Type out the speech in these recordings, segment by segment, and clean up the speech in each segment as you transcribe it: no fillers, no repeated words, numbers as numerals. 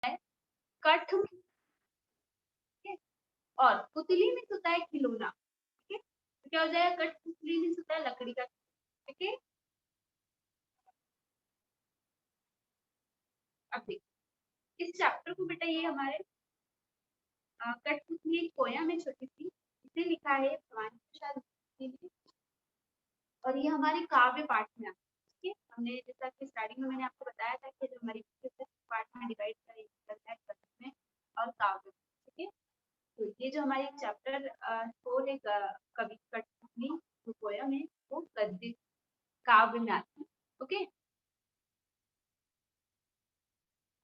है कठ, और पुतली मीन्स होता है खिलौना। ठीक है, तो क्या हो जाएगा, कठपुतली मीन्स होता है लकड़ी का। ठीक है, अब देखिए इस चैप्टर को बेटा, ये हमारे कठपुतली एक पोयम है छोटी सी, इसे लिखा है भवानी प्रसाद ने, और ये हमारे काव्य पाठ में आता है। ठीक है, हमने जैसा कि स्टार्टिंग में मैंने आपको बताया था कि जो हमारी पाठ में डिवाइड करता है गद्य में और काव्य। ठीक है, तो ये जो हमारी चैप्टर 4 है कवि कठपुतली जो पोयम है वो गद्य काव्य में आती है। ओके,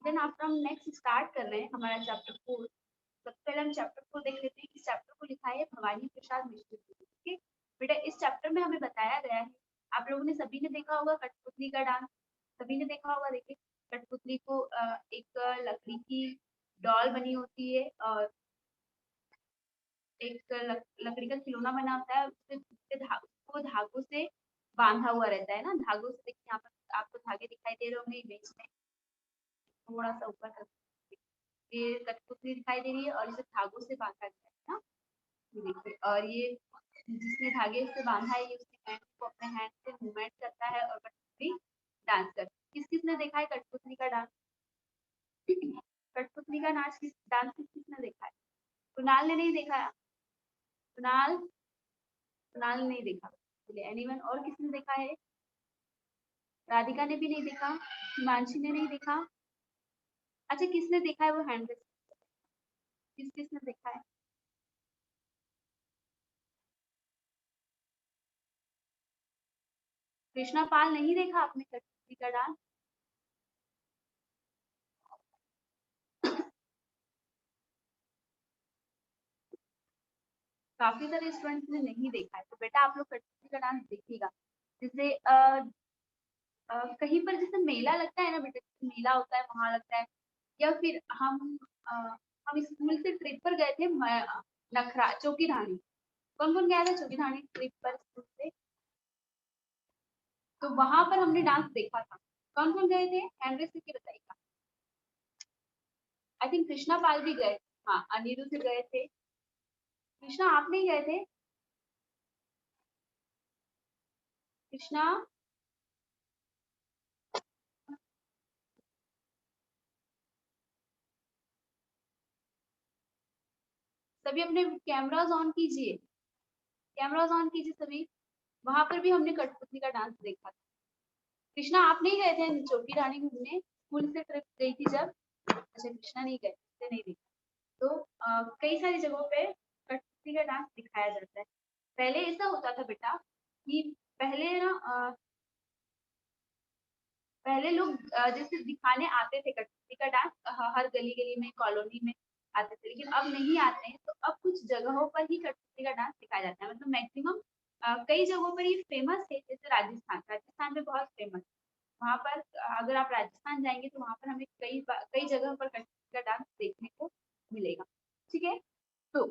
देन आफ्टर हम नेक्स्ट स्टार्ट कर रहे हैं हमारा चैप्टर 4। सबसे पहले हम चैप्टर 4 देख लेते हैं। इस चैप्टर को लिखा है भवानी प्रसाद मिश्र जी। ठीक है बेटा, इस चैप्टर में हमें बताया गया है, आप लोगों ने सभी ने देखा होगा कठपुतली का डांस, सभी ने देखा होगा। देखिए कठपुतली को एक लकड़ी की डॉल बनी होती है और एक लकड़ी का खिलौना बना होता है, उसको धागों से बांधा हुआ रहता है ना, धागों से। देखिए यहाँ पर आपको धागे दिखाई दे रहे होंगे इमेज में, थोड़ा सा ऊपर तक ये कठपुतली दिखाई दे रही है और इसे धागों से बांधा गया है ना, ये देखिए। और ये जिसने धागे से बांधा है ये उसके हैंड को अपने हैंड से मूवमेंट करता है और कठपुतली डांस करती है। किस किसने देखा है कठपुतली का डांस? कठपुतली का नाच डांस किस किसने देखा है? कुणाल ने नहीं देखा है? कुणाल, कुणाल ने नहीं देखा। चलिए एनीवन, और किसने देखा है? राधिका ने भी नहीं देखा, हिमांशी ने नहीं देखा। अच्छा किसने देखा है वो हैंड रेस, किस किसने देखा है? कृष्णा पाल नहीं देखा आपने कठपुतली का डांस? काफी सारे स्टूडेंट्स ने नहीं देखा है, तो बेटा आप लोग कठपुतली का डांस देखिएगा। जैसे कहीं पर जैसे मेला लगता है ना बेटा, मेला होता है वहां लगता है, या फिर अ, हम स्कूल से ट्रिप पर गए थे नखरा चौकी धानी। कौन कौन गया था चौकी धानी ट्रिप पर स्कूल से? तो वहां पर हमने डांस देखा था। कौन कौन गए थे, हैंड रेस करके बताइएगा। आई थिंक कृष्णा पाल भी गए, हाँ अनिरुद्ध से गए थे। कृष्णा आप नहीं गए थे? कृष्णा, सभी अपने कैमराज ऑन कीजिए, कैमराज ऑन कीजिए सभी। वहां पर भी हमने कठपुतली का डांस देखा था। कृष्णा आप नहीं गए थे चौकी रानी घूमने, स्कूल से ट्रिप गई थी जब? अच्छा कृष्णा नहीं गए, नहीं देखा। तो कई सारी जगहों पे कठपुतली का डांस दिखाया जाता है। पहले ऐसा होता था बेटा कि पहले ना पहले लोग जैसे दिखाने आते थे कठपुतली का डांस, हर गली गली में कॉलोनी में आते थे, लेकिन अब नहीं आते हैं। तो अब कुछ जगहों पर ही कठपुतली का डांस दिखाया जाता है, मतलब मैक्सिमम कई जगहों पर ये फेमस है। जैसे राजस्थान, राजस्थान में बहुत फेमस, वहाँ पर अगर आप राजस्थान जाएंगे तो वहाँ पर हमें कई जगह पर कठपुतली का डांस देखने को मिलेगा। ठीक है, तो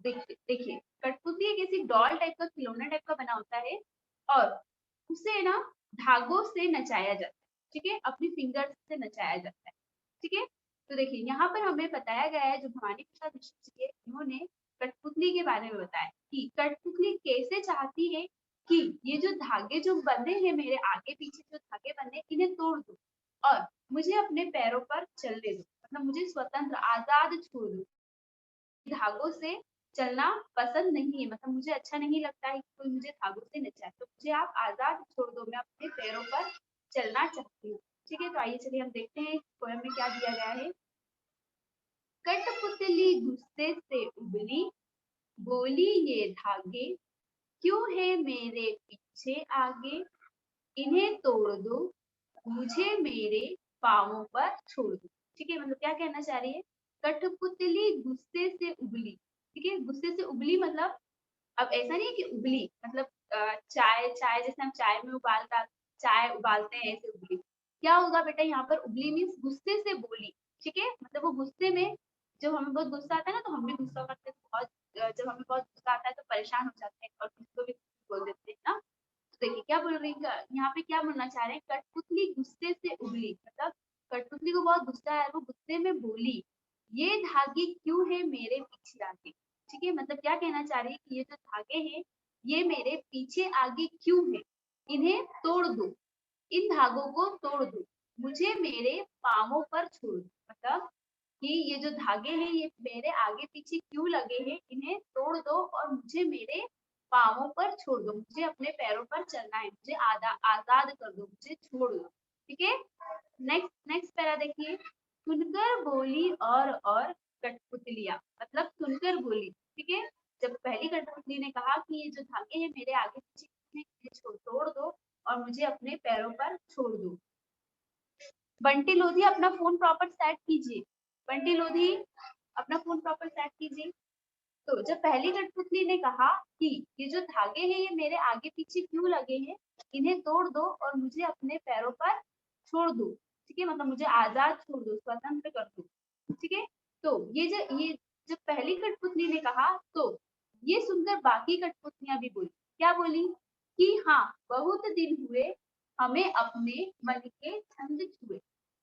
देखिए कठपुतली एक ऐसी डॉल टाइप का खिलौना टाइप का बना होता है, और उसे ना धागों से नचाया जाता है। ठीक है, अपनी फिंगर्स से नचाया जाता है। ठीक है, तो देखिए यहाँ पर हमें बताया गया है, जो भवानी प्रसाद मिश्र जी है इन्होंने कठपुतली के बारे में बताया कि कठपुतली कैसे चाहती है कि ये जो धागे जो बंधे हैं मेरे आगे पीछे जो धागे बंधे इन्हें तोड़ दो और मुझे अपने पैरों पर चलने दो, मतलब मुझे स्वतंत्र आजाद छोड़ दो। धागों से चलना पसंद नहीं है, मतलब मुझे अच्छा नहीं लगता है कि कोई मुझे धागों से नचाए, तो मुझे आप आजाद छोड़ दो, मैं अपने पैरों पर चलना चाहती हूँ। ठीक है, तो आइए चलिए हम देखते हैं पोएम में क्या दिया गया है। कठपुतली गुस्से से उबली, बोली ये धागे क्यों है मेरे पीछे आगे, इन्हें तोड़ दो मुझे मेरे पाँवों पर छोड़ दो। ठीक है, मतलब क्या कहना चाह रही है, कठपुतली गुस्से से उबली। ठीक है, गुस्से से उबली मतलब अब ऐसा नहीं है कि उबली मतलब चाय चाय जैसे हम चाय में चाय उबालते हैं ऐसे उबली। क्या होगा बेटा यहाँ पर, उबली मीन्स गुस्से से बोली। ठीक है, मतलब वो गुस्से में, जब हमें बहुत गुस्सा आता है ना तो हम भी गुस्सा करते हैं बहुत, जब हमें बहुत गुस्सा आता है तो परेशान हो जाते हैं और किसी भी बोल देते हैं ना। तो देखिए क्या बोल रही है यहाँ पे, क्या बोलना चाह रहे हैं, कठपुतली गुस्से से उबली, मतलब कठपुतली को बहुत गुस्सा आया, वो गुस्से में बोली, ये धागे क्यों है मेरे पीछे आगे। ठीक है, मतलब क्या कहना चाह रही है कि ये जो धागे हैं ये मेरे पीछे आगे क्यों है, इन्हें तोड़ दो, इन धागों को तोड़ दो, मुझे मेरे पांवों पर छोड़ दो। मतलब कि ये जो धागे हैं ये मेरे आगे पीछे क्यों लगे हैं, इन्हें तोड़ दो और मुझे मेरे पांवों पर छोड़ दो, मुझे अपने पैरों पर चलना है, मुझे आजाद कर दो, मुझे छोड़ दो। ठीक है, नेक्स्ट नेक्स्ट पैरा देखिए, सुनकर बोली और कठपुतलियां, मतलब सुनकर बोली। ठीक है, जब पहली कठपुतली ने कहा कि ये जो धागे हैं मेरे आगे पीछे तोड़ दो और मुझे अपने पैरों पर छोड़ दो। बंटी लोधी अपना फोन प्रॉपर सेट कीजिए, बंटी लोधी अपना फोन प्रॉपर सेट कीजिए। तो जब पहली कठपुतली ने कहा कि ये जो धागे हैं ये मेरे आगे पीछे क्यों लगे हैं, इन्हें तोड़ दो और मुझे अपने पैरों पर छोड़ दो। ठीक है, मतलब मुझे आजाद छोड़ दो, स्वतंत्र कर दो। ठीक है, तो ये जब पहली कठपुतली ने कहा तो ये सुनकर बाकी कठपुतलियां भी बोली, क्या बोली कि हाँ बहुत दिन हुए हमें अपने मन के छंद छुए।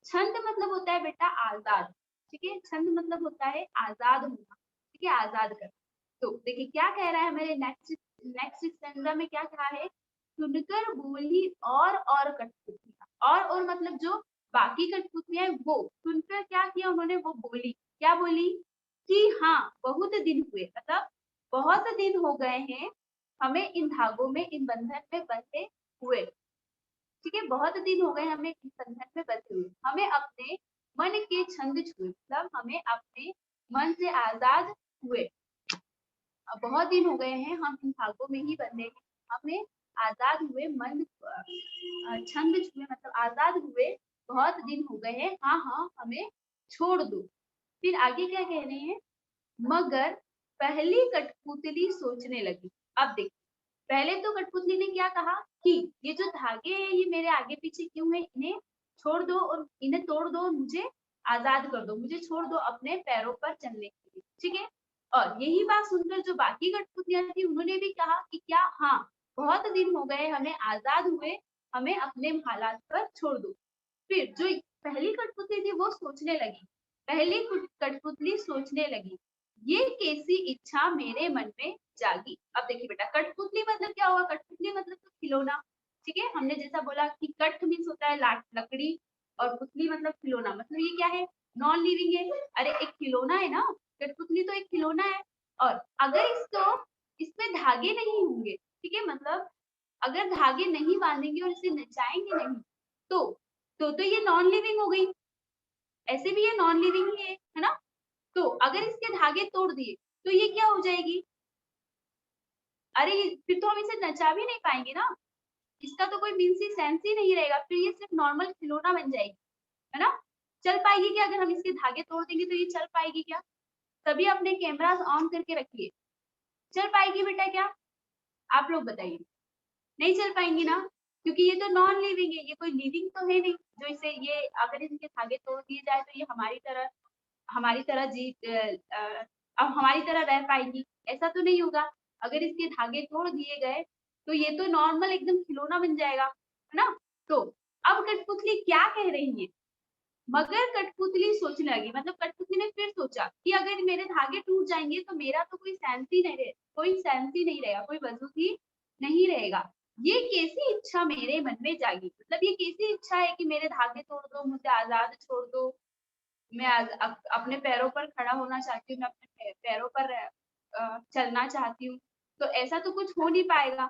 छंद मतलब होता है बेटा आजाद। ठीक है, छंद मतलब होता है आजाद होना। ठीक है, आजाद कर। तो देखिए क्या कह रहा है हमारे नेक्स्ट नेक्स्ट स्टैंजा में, क्या कहा है, सुनकर बोली और कठपुतलियां, और मतलब जो बाकी कठपुतलियां हैं वो सुनकर क्या किया उन्होंने, वो बोली, क्या बोली कि हाँ बहुत दिन हुए, मतलब बहुत दिन हो गए हैं हमें इन धागों में, इन बंधन में बंधे हुए। ठीक है, बहुत दिन हो गए हमें इस बंधन में बंधे हुए, हमें अपने मन के छंद छुए, मतलब हमें अपने मन से आजाद हुए। अब बहुत दिन हो गए हैं हम इन धागों में ही बंधे हैं, हमें आजाद हुए, मन छंद छुए, मतलब आजाद हुए बहुत दिन हो गए हैं, हाँ हाँ हमें छोड़ दो। फिर आगे क्या कह रहे हैं, मगर पहली कठपुतली सोचने लगी। अब देखिए पहले तो कठपुतली ने क्या कहा कि ये जो धागे हैं ये मेरे आगे पीछे क्यों है, इन्हें छोड़ दो और इन्हें तोड़ दो और मुझे आजाद कर दो, मुझे छोड़ दो अपने पैरों पर चलने के लिए। ठीक है, और यही बात सुनकर जो बाकी कठपुतलियां थी उन्होंने भी कहा कि क्या हाँ बहुत दिन हो गए हमें आजाद हुए, हमें अपने हालात पर छोड़ दो। फिर जो पहली कठपुतली थी वो सोचने लगी, पहली कठपुतली सोचने लगी, ये कैसी इच्छा मेरे मन में जागी। अब देखिए बेटा कठपुतली मतलब क्या हुआ, कठपुतली मतलब तो खिलौना। ठीक है, हमने जैसा बोला कि कठ मीन्स होता है लकड़ी और पुतली मतलब खिलौना, मतलब ये क्या है, नॉन लिविंग है। अरे एक खिलौना है ना, कठपुतली तो एक खिलौना है। और अगर इसको इसमें धागे नहीं होंगे, ठीक है, मतलब अगर धागे नहीं बांधेंगे और इसे नचाएंगे नहीं तो ये नॉन लिविंग हो गई, ऐसे भी ये नॉन लिविंग ही है ना। तो अगर इसके धागे तोड़ दिए तो ये क्या हो जाएगी, अरे फिर तो हम इसे नचा भी नहीं पाएंगे ना, इसका तो कोई मीन्स ही सेंस ही नहीं रहेगा, फिर ये सिर्फ नॉर्मल खिलौना बन जाएगी, है ना। चल पाएगी क्या, अगर हम इसके धागे तोड़ देंगे तो ये चल पाएगी क्या। तभी अपने कैमरास ऑन करके रखिए, चल पाएगी बेटा क्या, आप लोग बताइए। नहीं चल पाएंगी ना, क्योंकि ये तो नॉन लिविंग है, ये कोई लिविंग तो है नहीं जो इसे, ये अगर इनके धागे तोड़ दिए जाए तो ये हमारी तरह अब हमारी तरह रह पाएगी, ऐसा तो नहीं होगा। अगर इसके धागे तोड़ दिए गए तो ये तो नॉर्मल एकदम खिलौना बन जाएगा, है ना। तो अब कठपुतली क्या कह रही है, मगर कठपुतली सोचने लगी, मतलब कठपुतली ने फिर सोचा कि अगर मेरे धागे टूट जाएंगे तो मेरा तो कोई सेंस ही नहीं रहे, कोई सेंस ही नहीं रहेगा, कोई वजूद ही नहीं रहेगा। ये कैसी इच्छा मेरे मन में जागी, मतलब ये कैसी इच्छा है कि मेरे धागे तोड़ दो, मुझे आजाद छोड़ दो, मैं अपने पैरों पर खड़ा होना चाहती हूँ, मैं अपने पैरों पर चलना चाहती हूँ। तो ऐसा तो कुछ हो नहीं पाएगा,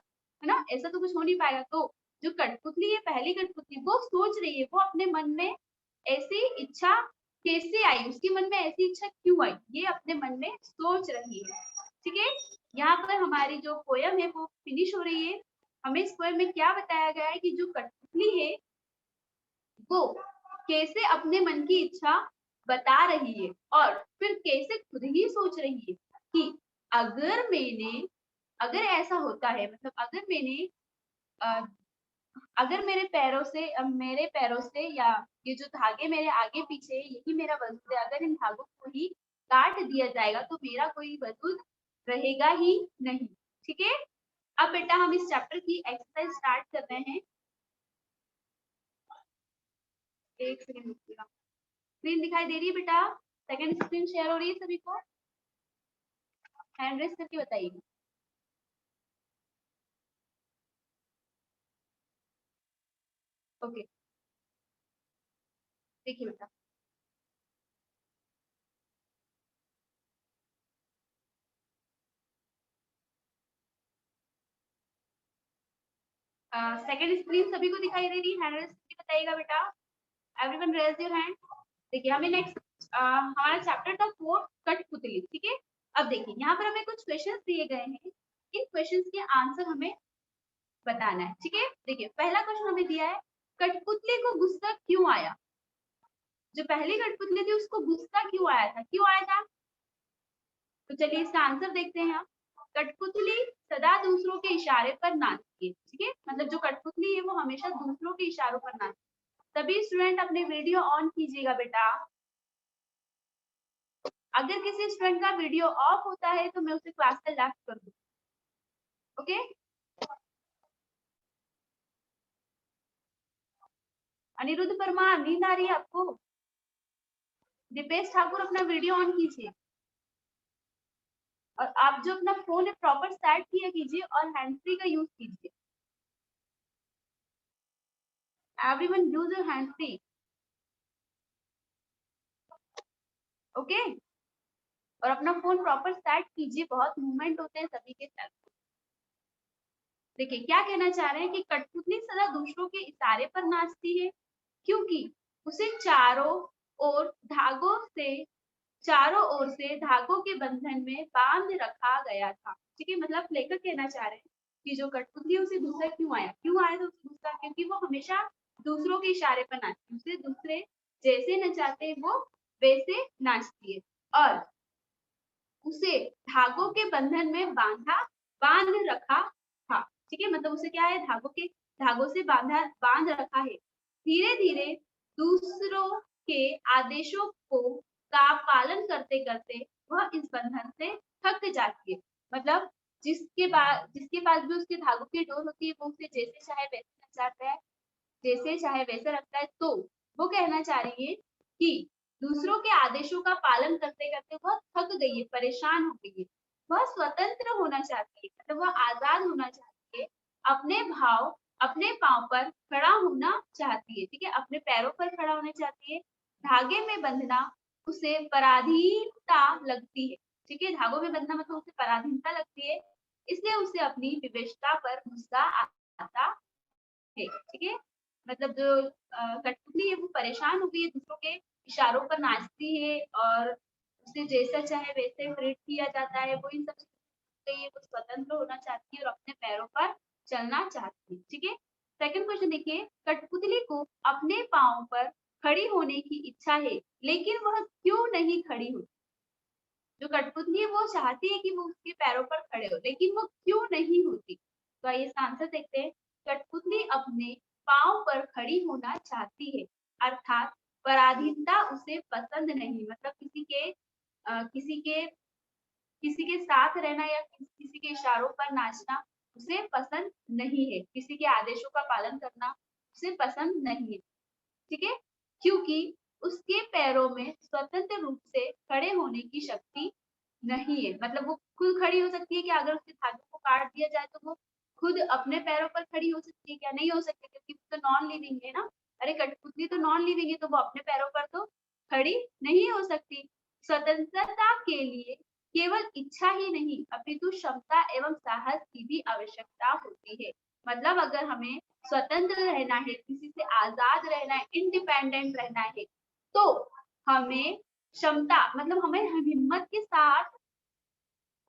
है ना, ऐसा तो कुछ हो नहीं पाएगा। तो जो कठपुतली है, पहली कठपुतली, वो सोच रही है, वो अपने मन में ऐसी इच्छा कैसे आई, उसके मन में ऐसी इच्छा क्यों आई, ये अपने मन में सोच रही है। ठीक है, यहाँ पर हमारी जो पोयम है वो फिनिश हो रही है। हमें इस पोयम में क्या बताया गया है कि जो कठपुतली है वो कैसे अपने मन की इच्छा बता रही है और फिर कैसे खुद ही सोच रही है कि अगर मैंने, अगर ऐसा होता है, मतलब अगर मैंने अगर मेरे पैरों से या ये जो धागे मेरे आगे पीछे यही मेरा वजूद है, अगर इन धागों को ही काट दिया जाएगा तो मेरा कोई वजूद रहेगा ही नहीं। ठीक है, अब बेटा हम इस चैप्टर की एक्सरसाइज स्टार्ट कर रहे हैं। एक सेकंड रुकिएगा। स्क्रीन दिखाई दे रही है बेटा? सेकंड स्क्रीन शेयर हो रही है सभी को? हैंड रेस करके बताइए। ओके, देखिए बेटा, सेकंड स्क्रीन सभी को दिखाई दे रही है? हैंड रेस करके बताइएगा बेटा। Everyone raise your hand. देखिए हमें नेक्स्ट हमारा चैप्टर था फोर्थ, कठपुतली। ठीक है, अब देखिए यहाँ पर हमें कुछ क्वेश्चंस दिए गए हैं, इन क्वेश्चंस के आंसर हमें बताना है। ठीक है, देखिए पहला क्वेश्चन हमें दिया है, कठपुतली को गुस्सा क्यों आया? जो पहली कठपुतली थी उसको गुस्सा क्यों आया था? क्यों आया था? तो चलिए इसका आंसर देखते हैं हम। कठपुतली सदा दूसरों के इशारे पर नाचती है। ठीक है, मतलब जो कठपुतली है वो हमेशा दूसरों के इशारों पर नाचती है। सभी स्टूडेंट अपने वीडियो ऑन कीजिएगा बेटा। अगर किसी स्टूडेंट का वीडियो ऑफ होता है तो मैं उसे क्लास से लेफ्ट कर दूँ। ओके, अनिरुद्ध परमार, नींद आ रही है आपको? दीपेश ठाकुर, अपना वीडियो ऑन कीजिए और आप जो अपना फोन है प्रॉपर सेट किया कीजिए और हैंड फ्री का यूज कीजिए। Everyone use your hand free. Okay, और अपना फोन प्रॉपर सेट कीजिए, बहुत मूवमेंट होते हैं सभी के साथ। देखिए क्या कहना चाह रहे हैं कि कठपुतली सदा दूसरों के इशारे पर नाचती है क्योंकि उसे चारों ओर से धागों के बंधन में बांध रखा गया था। ठीक है, मतलब लेखक कहना चाह रहे हैं कि जो कठपुतली उसे गुस्सा क्यों आया था उसे गुस्सा, क्योंकि वो हमेशा दूसरों के इशारे पर नाचती, उसे दूसरे जैसे नचाते वो वैसे नाचती है और उसे धागों के बंधन में बांध रखा था। ठीक है, मतलब उसे क्या है, धागों से बांध रखा है। धीरे धीरे दूसरों के आदेशों को का पालन करते करते वह इस बंधन से थक जाती है। मतलब जिसके पास भी उसके धागों की डोर होती है वो उसे जैसे चाहे वैसे नचाता है, जैसे चाहे वैसे रखता है। तो वो कहना चाह रही है कि दूसरों के आदेशों का पालन करते करते वह थक गई है, परेशान हो गई है। वह स्वतंत्र होना चाहती है, मतलब वह आजाद होना चाहती है, अपने पाँव पर खड़ा होना चाहती है। ठीक है, अपने पैरों पर खड़ा होना चाहती है। धागे में बंधना उसे पराधीनता लगती है। ठीक है, धागों में बंधना मतलब उसे पराधीनता लगती है, इसलिए उसे अपनी विवेकता पर गुस्सा आता है। ठीक है, मतलब जो कठपुतली है वो परेशान हो गई है, दूसरों के इशारों पर नाचती है और उसे जैसा चाहे वैसे ट्रीट किया जाता है, वो इन सब से वो स्वतंत्र होना चाहती है और अपने पैरों पर चलना चाहती है। ठीक है, सेकंड क्वेश्चन देखिए, कठपुतली को अपने पाँव पर खड़ी होने की इच्छा है लेकिन वह क्यों नहीं खड़ी होती? जो कठपुतली है वो चाहती है कि वो उसके पैरों पर खड़े हो लेकिन वो क्यों नहीं होती? तो आइए इसका आंसर देखते हैं। कठपुतली अपने पाँव पर खड़ी होना चाहती है, अर्थात पराधीनता उसे पसंद नहीं, मतलब किसी के साथ रहना या किसी के इशारों पर नाचना उसे पसंद नहीं है, किसी के आदेशों का पालन करना उसे पसंद नहीं है। ठीक है, क्योंकि उसके पैरों में स्वतंत्र रूप से खड़े होने की शक्ति नहीं है, मतलब वो खुद खड़ी हो सकती है कि अगर उसके धागे को काट दिया जाए तो वो खुद अपने पैरों पर खड़ी हो सकती है क्या? नहीं हो सकती, क्योंकि वो तो नॉन लिविंग है ना। अरे कठपुतली तो नॉन लिविंग है तो वो अपने पैरों पर तो खड़ी नहीं हो सकती। स्वतंत्रता के लिए केवल इच्छा ही नहीं अपितु क्षमता एवं साहस की भी आवश्यकता होती है। मतलब अगर हमें स्वतंत्र रहना है, किसी से आजाद रहना है, इंडिपेंडेंट रहना है, तो हमें क्षमता मतलब हमें हिम्मत के साथ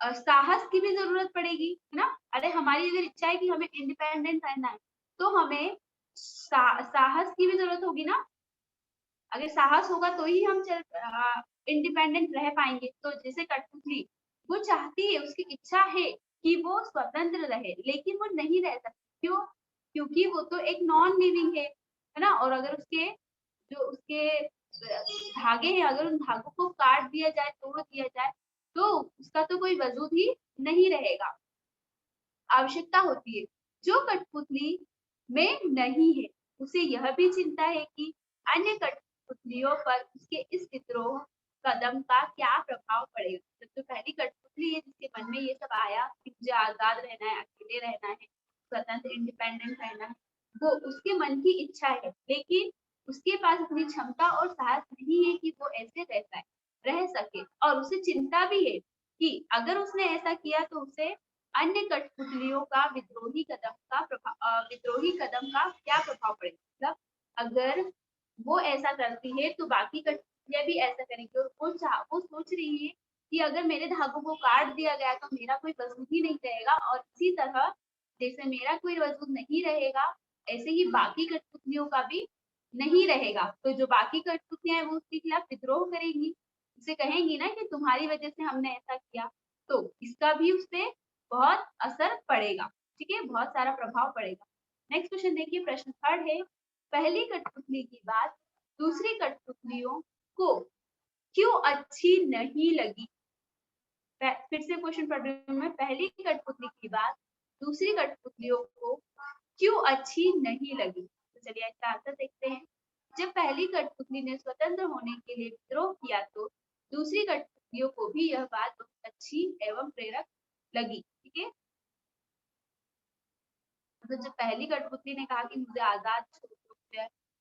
साहस की भी जरूरत पड़ेगी, है ना। अरे हमारी अगर इच्छा है कि हमें इंडिपेंडेंट रहना है तो हमें साहस की भी जरूरत होगी ना। अगर साहस होगा तो ही हम इंडिपेंडेंट रह पाएंगे। तो जैसे कठपुतली वो चाहती है, उसकी इच्छा है कि वो स्वतंत्र रहे लेकिन वो नहीं रह सकती। क्यों? क्योंकि वो तो एक नॉन लिविंग है ना। और अगर उसके धागे हैं, अगर उन धागों को काट दिया जाए, तोड़ दिया जाए तो उसका तो कोई वजूद ही नहीं रहेगा। आवश्यकता होती है जो कठपुतली में नहीं है। उसे यह भी चिंता है कि अन्य कठपुतलियों पर उसके इस विद्रोह कदम का क्या प्रभाव पड़ेगा। जब जो पहली कठपुतली है जिसके मन में ये सब आया कि मुझे आजाद रहना है, अकेले रहना है, स्वतंत्र इंडिपेंडेंट रहना है, वो उसके मन की इच्छा है, लेकिन उसके पास इतनी क्षमता और साहस नहीं है कि वो ऐसे रह सके, और उसे चिंता भी है कि अगर उसने ऐसा किया तो उसे अन्य कठपुतलियों का विद्रोही कदम का क्या प्रभाव पड़ेगा। मतलब अगर वो ऐसा करती है तो बाकी कठपुतलियां भी ऐसा करेंगी, और वो सोच रही है कि अगर मेरे धागों को काट दिया गया तो मेरा कोई वजूद ही नहीं रहेगा, और इसी तरह जैसे मेरा कोई वजूद नहीं रहेगा, ऐसे ही बाकी कठपुतलियों का भी नहीं रहेगा। तो जो बाकी कठपुतलियां हैं वो उसके खिलाफ विद्रोह करेंगी, उसे कहेंगी ना कि तुम्हारी वजह से हमने ऐसा किया, तो इसका भी उसपे बहुत असर पड़ेगा। ठीक है, बहुत सारा प्रभाव पड़ेगा। नेक्स्ट क्वेश्चन देखिए, प्रश्न थर्ड है, पहली कठपुतली की बात दूसरी कठपुतलियों को क्यों अच्छी नहीं लगी। फिर से क्वेश्चन पढ़ रही हूँ मैं, पहली कठपुतली की बात दूसरी कठपुतलियों को क्यों अच्छी नहीं लगी। तो चलिए इसका आंसर देखते हैं। जब पहली कठपुतली ने स्वतंत्र होने के लिए विद्रोह किया तो दूसरी कठपुतलियों को भी यह बात बहुत अच्छी एवं प्रेरक लगी। ठीक है, मतलब जब पहली कठपुतली ने कहा कि मुझे आजाद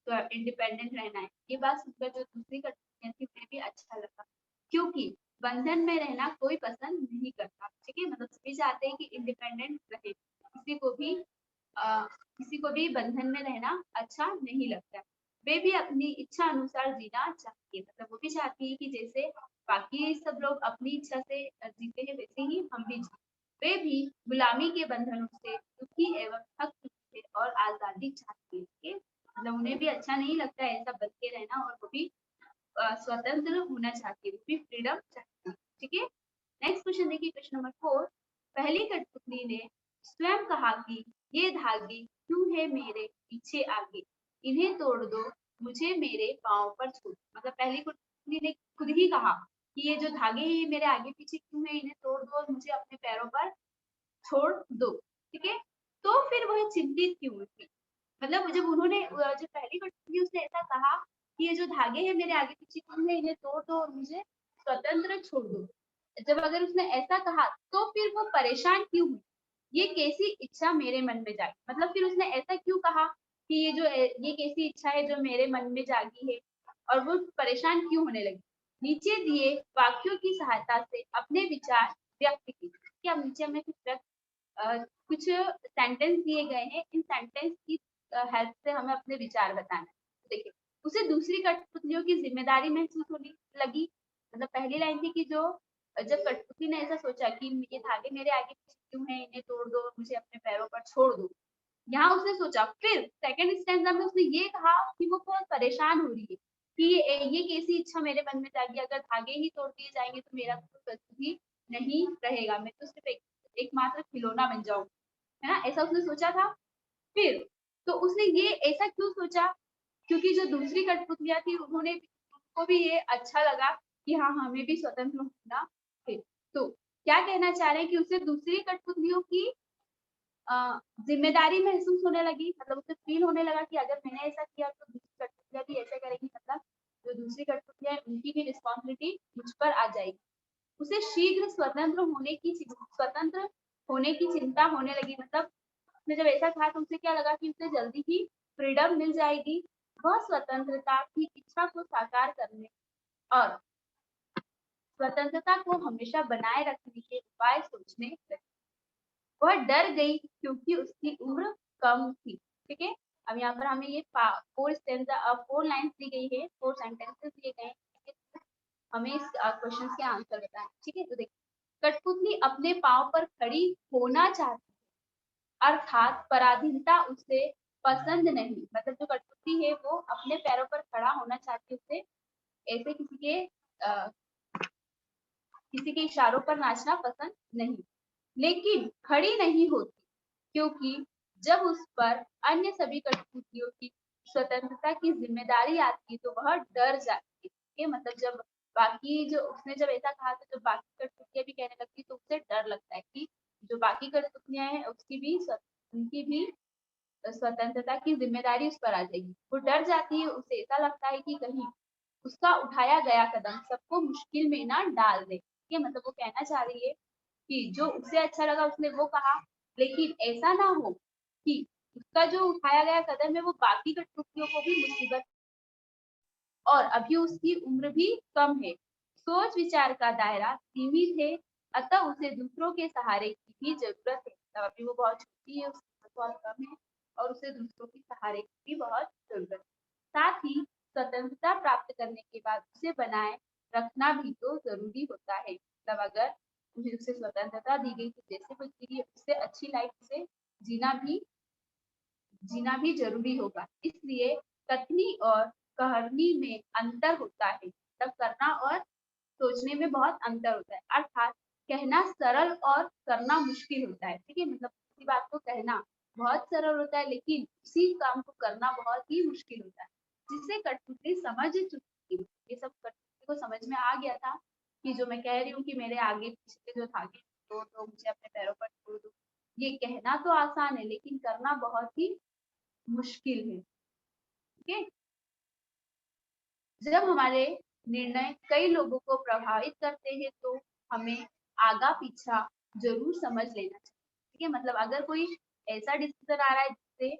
तो इंडिपेंडेंट रहना है, ये बात सुनकर जो दूसरी कठपुतलियां थी उन्हें भी अच्छा लगा, क्योंकि बंधन में रहना कोई पसंद नहीं करता। ठीक है, मतलब सभी चाहते हैं कि इंडिपेंडेंट रहे, किसी को भी बंधन में रहना अच्छा नहीं लगता। वे भी अपनी इच्छा अनुसार जीना चाहती है, मतलब वो भी चाहती है कि जैसे बाकी सब लोग अपनी इच्छा से जीते हैं वैसे ही हम भी जीते। वे भी गुलामी के बंधनों से दुखी एवं थक चुके थे और आजादी चाहती थे। मतलब उन्हें भी अच्छा नहीं लगता है ऐसा बन के रहना, और वो भी स्वतंत्र होना चाहती है, वो भी फ्रीडम चाहती है। ठीक है, नेक्स्ट क्वेश्चन देखिए, क्वेश्चन नंबर 4, पहली कठपुतली ने स्वयं कहा कि ये धागे क्यों है मेरे पीछे आगे, इन्हें तोड़ दो, मुझे मेरे पाँव पर छोड़। मतलब पहली कठपुतली ने खुद ही कहा कि ये जो धागे हैं ये मेरे आगे पीछे क्यों है, इन्हें तोड़ दो और मुझे अपने पैरों पर छोड़ दो। ठीक है, तो फिर वह चिंतित क्यों थी। मतलब जब उन्होंने जो पहली कठपुतली उसने ऐसा कहा कि ये जो धागे हैं मेरे आगे पीछे क्यों है, इन्हें तोड़ दो और मुझे स्वतंत्र छोड़ दो। जब अगर उसने ऐसा कहा तो फिर वो परेशान क्यों हुई, ये कैसी इच्छा मेरे मन में जागी। मतलब फिर उसने ऐसा क्यों कहा कि ये कैसी इच्छा है जो मेरे मन में जागी है, और वो परेशान क्यों होने लगी। नीचे दिए वाक्यों की सहायता से अपने विचार व्यक्त की। क्या नीचे हमें कुछ सेंटेंस दिए गए हैं, इन सेंटेंस की हेल्प से हमें अपने विचार बताना है। देखिए, उसे दूसरी कठपुतलियों की जिम्मेदारी महसूस होने लगी। मतलब पहली लाइन थी कि जो जब कठपुतली ने ऐसा सोचा कि ये धागे मेरे आगे पीछे क्यों हैं, इन्हें तोड़ दो, मुझे अपने पैरों पर छोड़ दो, यहाँ उसने सोचा। फिर सेकंड स्टैंजा में उसने ये कहा कि वो बहुत परेशान हो रही है कि ये कैसी इच्छा मेरे मन में जागी, अगर धागे ही तोड़ दिए जाएंगे तो मेरा तो कुछ भी नहीं रहेगा, मैं तो सिर्फ एकमात्र खिलौना बन जाऊँ, है ना, ऐसा उसने सोचा था। फिर तो उसने ये ऐसा क्यों सोचा, क्योंकि जो दूसरी कठपुतलियां थी उन्होंने उनको भी ये अच्छा लगा कि हाँ हमें भी स्वतंत्र होना है। तो क्या कहना चाह रहे हैं कि उसे दूसरी कठपुतलियों की जिम्मेदारी महसूस होने लगी। मतलब उसे फील होने लगा कि अगर मैंने ऐसा किया तो दूसरी कठपुतलियां भी ऐसा करेगी, मतलब जो दूसरी कठपुतलियां उनकी भी रिस्पॉन्सिबिलिटी मुझ पर आ जाएगी। उसे शीघ्र स्वतंत्र होने की चिंता होने लगी। मतलब उसने जब ऐसा कहा तो उसे क्या लगा कि उसे जल्दी ही फ्रीडम मिल जाएगी। वह स्वतंत्रता की इच्छा को साकार करने और स्वतंत्रता को हमेशा बनाए रखने के उपाय सोचने लगी। वह डर गई क्योंकि उसकी उम्र कम थी। ठीक है, अब यहाँ पर हमें ये 4 लाइन्स दी गई है, 4 सेंटेंसेस दिए गए हैं, हमें इस क्वेश्चन के आंसर बताएं। ठीक है, तो देखिए, कठपुतली अपने पाँव पर खड़ी होना चाहती, अर्थात पराधीनता उसे पसंद नहीं। मतलब जो कठपुतली है वो अपने पैरों पर खड़ा होना चाहती है, उसे ऐसे किसी के इशारों पर नाचना पसंद नहीं, लेकिन खड़ी नहीं होती, क्योंकि जब उस पर अन्य सभी कठपुतलियों की स्वतंत्रता की जिम्मेदारी आती है तो वह डर जाती है। ठीक है, मतलब जब बाकी जो उसने जब ऐसा कहा तो जब बाकी कठपुतलियां भी कहने लगती तो उसे डर लगता है कि जो बाकी कठपुतलियां हैं उसकी भी उनकी भी स्वतंत्रता की जिम्मेदारी उस पर आ जाएगी। वो डर जाती है, उसे ऐसा लगता है कि कहीं उसका उठाया गया कदम सबको मुश्किल में ना डाल दे। ठीक है, मतलब वो कहना चाह रही है कि जो उसे अच्छा लगा उसने वो कहा, लेकिन ऐसा ना हो कि उसका जो उठाया गया कदम है वो बाकी कठपुतलियों को भी मुसीबत, और अभी उसकी उम्र भी कम है, सोच विचार का दायरा सीमित है, अतः उसे दूसरों के सहारे की भी जरूरत है। मतलब अभी वो बहुत छोटी है, उसकी उम्र बहुत कम है और उसे दूसरों के सहारे की भी बहुत जरूरत है। साथ ही स्वतंत्रता प्राप्त करने के बाद उसे बनाए रखना भी तो जरूरी होता है। मतलब अगर उसे स्वतंत्रता दी गई तो जैसे कुछ भी उससे अच्छी लाइफ उसे जीना भी जीना भी जरूरी होगा। इसलिए कथनी और कहनी में अंतर होता है, तब करना और सोचने में बहुत अंतर होता है। अर्थात कहना सरल और करना मुश्किल होता है। ठीक है, मतलब किसी बात को कहना बहुत सरल होता है लेकिन उसी काम को करना बहुत ही मुश्किल होता है। जिसे कठपुतली समझ चुकी थी, ये सब कठपुतली को समझ में आ गया था कि जो मैं कह रही हूँ कि मेरे आगे पीछे के जो धागे तो मुझे अपने पैरों पर छोड़ दो, ये कहना तो आसान है लेकिन करना बहुत ही मुश्किल है। ठीक है, जब हमारे निर्णय कई लोगों को प्रभावित करते हैं तो हमें आगा पीछा जरूर समझ लेना चाहिए। ठीक है, मतलब अगर कोई ऐसा डिसीजन आ रहा है जिससे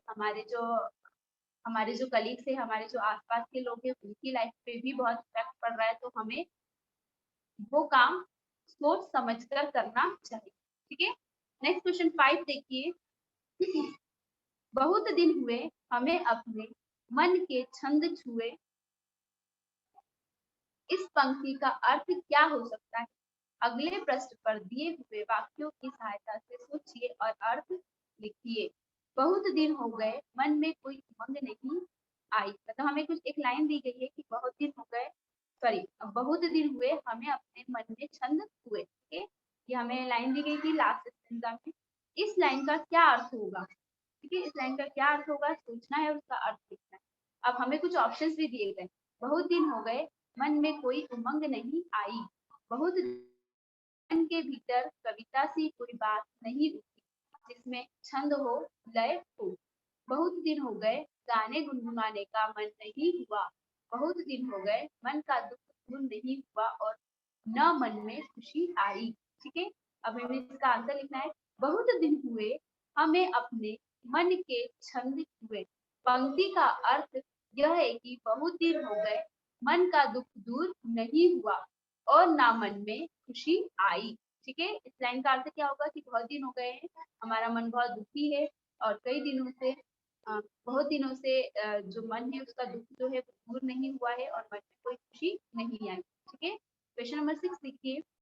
हमारे जो कलीग्स है, हमारे जो आसपास के लोग हैं, उनकी लाइफ पे भी बहुत इफेक्ट पड़ रहा है, तो हमें वो काम सोच समझ कर करना चाहिए। ठीक है, नेक्स्ट क्वेश्चन 5 देखिए। बहुत दिन हुए हमें अपने मन के छंद छुए, इस पंक्ति का अर्थ क्या हो सकता है? अगले पृष्ठ पर दिए हुए वाक्यों की सहायता से सोचिए और अर्थ लिखिए। बहुत दिन हो गए मन में कोई उमंग नहीं आई, मतलब हमें कुछ एक लाइन दी गई है कि बहुत दिन हो गए, सॉरी, बहुत दिन हुए हमें अपने मन में छंद हुए। ठीक है, ये हमें लाइन दी गई थी लास्ट स्टेंजा में। इस लाइन का क्या अर्थ होगा? ठीक है, इस लाइन का क्या अर्थ होगा सोचना है और उसका अर्थ लिखना है। अब हमें कुछ ऑप्शंस भी दिए गए। बहुत दिन हो गए मन में कोई उमंग नहीं आई, बहुत मन के भीतर कविता सी कोई बात नहीं उठी जिसमें छंद हो, लय हो। बहुत दिन हो गए गाने गुनगुनाने का मन नहीं हुआ, बहुत दिन हो गए मन का दुख दूर नहीं हुआ और न मन में खुशी आई। ठीक है, अब हमें इसका आंसर लिखना है। बहुत दिन हुए हमें अपने मन के छंद हुए। पंक्ति का अर्थ यह है कि बहुत दिन हो गए मन का दुख दूर नहीं हुआ और ना मन में खुशी आई। ठीक है, इस लाइन का अर्थ क्या होगा कि बहुत दिन हो गए हैं, हमारा मन बहुत दुखी है और कई दिनों से बहुत दिनों से जो मन है उसका दुख जो है वो दूर नहीं हुआ है और मन में कोई खुशी नहीं आई। ठीक है, क्वेश्चन नंबर 6 देखिए।